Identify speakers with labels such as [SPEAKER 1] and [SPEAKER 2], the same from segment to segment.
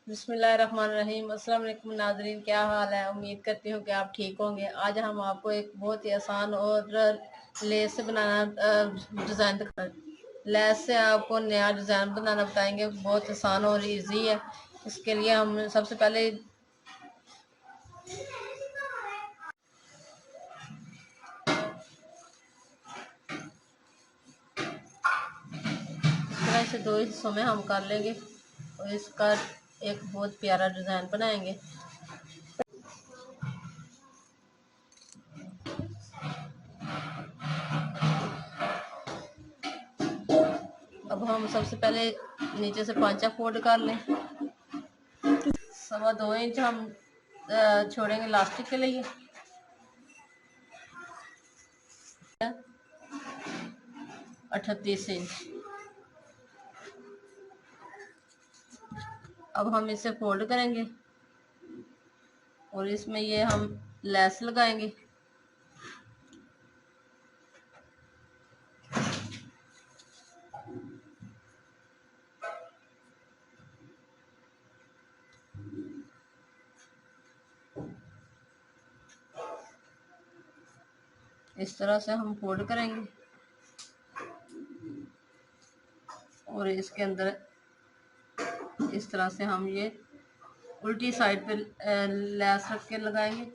[SPEAKER 1] बिस्मिल्लाहिर्रहमानिर्रहीम। अस्सलाम वालेकुम नाज़रीन, क्या हाल है? उम्मीद करती हूँ कि आप ठीक होंगे। आज हम आपको एक बहुत ही आसान और लेस से बनाना डिज़ाइन दिखा लेस से आपको नया डिज़ाइन बनाना बताएंगे। बहुत आसान और इजी है। इसके लिए हम सबसे पहले इस तरह से दो हिस्सों में हम कर लेंगे और इसका एक बहुत प्यारा डिज़ाइन बनाएंगे। अब हम सबसे पहले नीचे से पांचा फोल्ड कर लें। 2.25 इंच हम छोड़ेंगे इलास्टिक के लिए। 38 इंच। अब हम इसे फोल्ड करेंगे और इसमें ये हम लेस लगाएंगे। इस तरह से हम फोल्ड करेंगे और इसके अंदर इस तरह से हम ये उल्टी साइड पे लेस रख के लगाएंगे।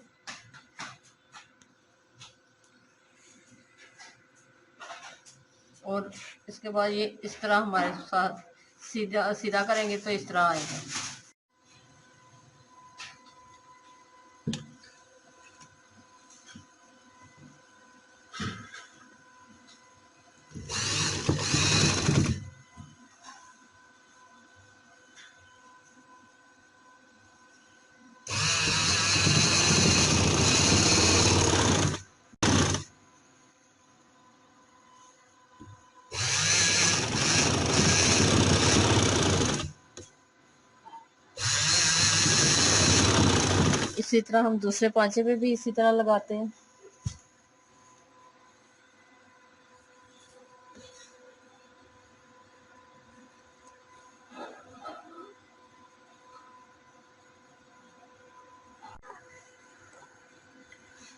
[SPEAKER 1] और इसके बाद ये इस तरह हमारे साथ सीधा सीधा करेंगे तो इस तरह आएगा। इसी तरह हम दूसरे पांचे पे भी इसी तरह लगाते हैं।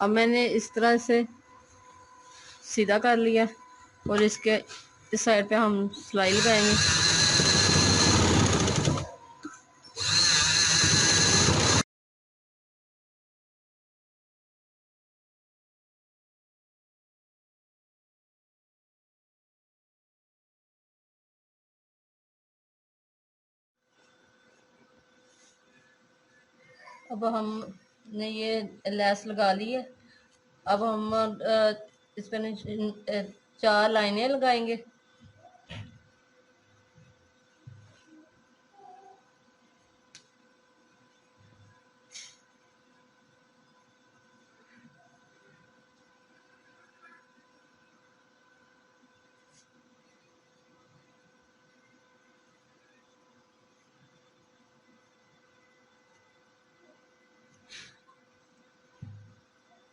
[SPEAKER 1] अब मैंने इस तरह से सीधा कर लिया और इसके इस साइड पे हम सिलाई लगाएंगे। अब हमने ये लेस लगा ली है। अब हम इस पे 4 लाइनें लगाएंगे।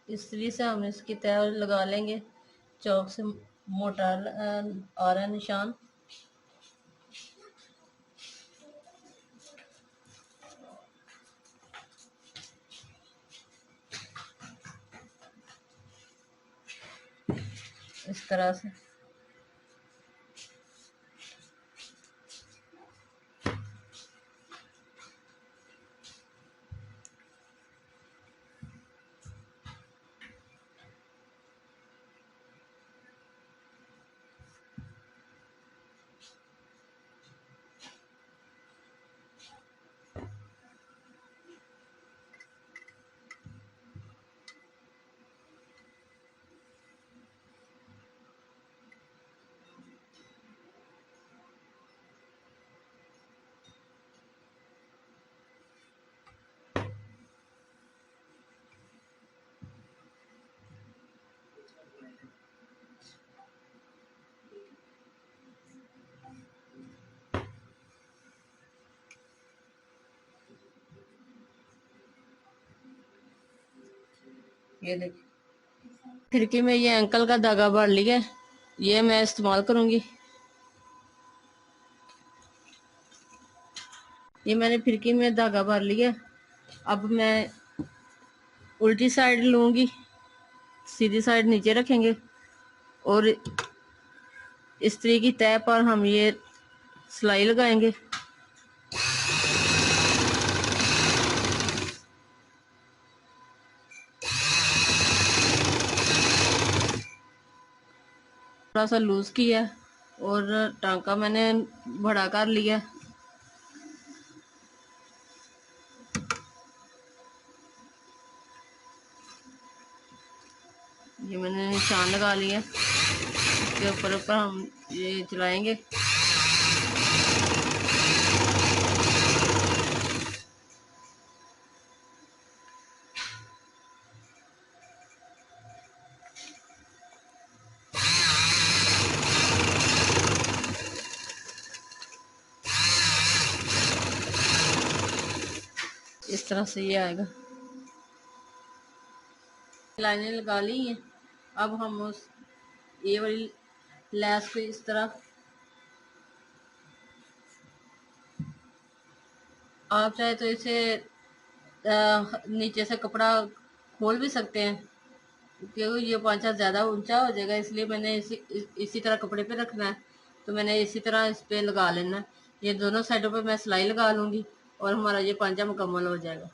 [SPEAKER 1] इस तरीके से हम इसकी तह लगा लेंगे। चौक से मोटा आ रहा है निशान। इस तरह से ये देखिए, खिड़की में ये अंकल का धागा भर लिया। ये मैं इस्तेमाल करूंगी। ये मैंने फिरकी में धागा भर लिया। अब मैं उल्टी साइड लूंगी, सीधी साइड नीचे रखेंगे और इस्त्री की तह पर हम ये सिलाई लगाएंगे। थोड़ा सा लूज किया और टांका मैंने बड़ा कर लिया। ये मैंने निशान लगा लिया, इसके ऊपर हम ये चलाएंगे। इस तरह से ये आएगा। लाइनें लगा ली हैं। अब हम उस ये वाली लैस को इस तरह, आप चाहे तो इसे नीचे से कपड़ा खोल भी सकते हैं, क्योंकि ये पांचा ज़्यादा ऊंचा हो जाएगा, इसलिए मैंने इसी तरह कपड़े पे रखना है। तो मैंने इसी तरह इस पे लगा लेना है। ये दोनों साइडों पे मैं सिलाई लगा लूँगी और हमारा ये पांचा मुकम्मल हो जाएगा।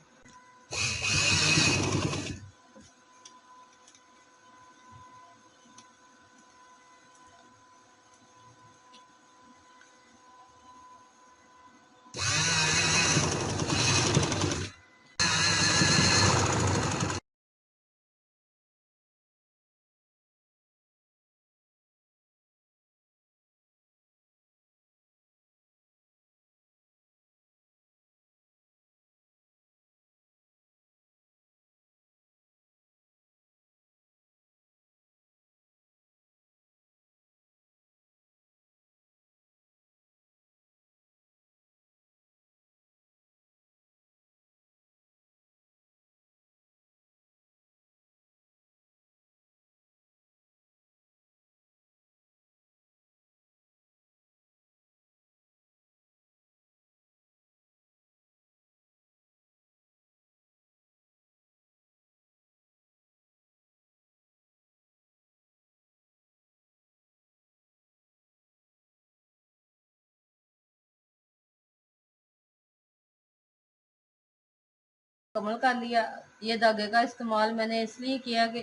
[SPEAKER 1] मुकम्मल कर लिया। ये धागे का इस्तेमाल मैंने इसलिए किया कि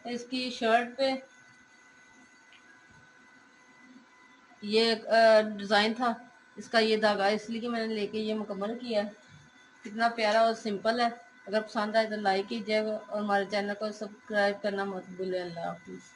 [SPEAKER 1] इसकी शर्ट पे ये डिज़ाइन था इसका, ये धागा इसलिए कि मैंने लेके ये मुकम्मल किया। कितना प्यारा और सिंपल है। अगर पसंद आए तो लाइक कीजिएगा और हमारे चैनल को सब्सक्राइब करना मत भूलिए। अल्लाह हाफिज़।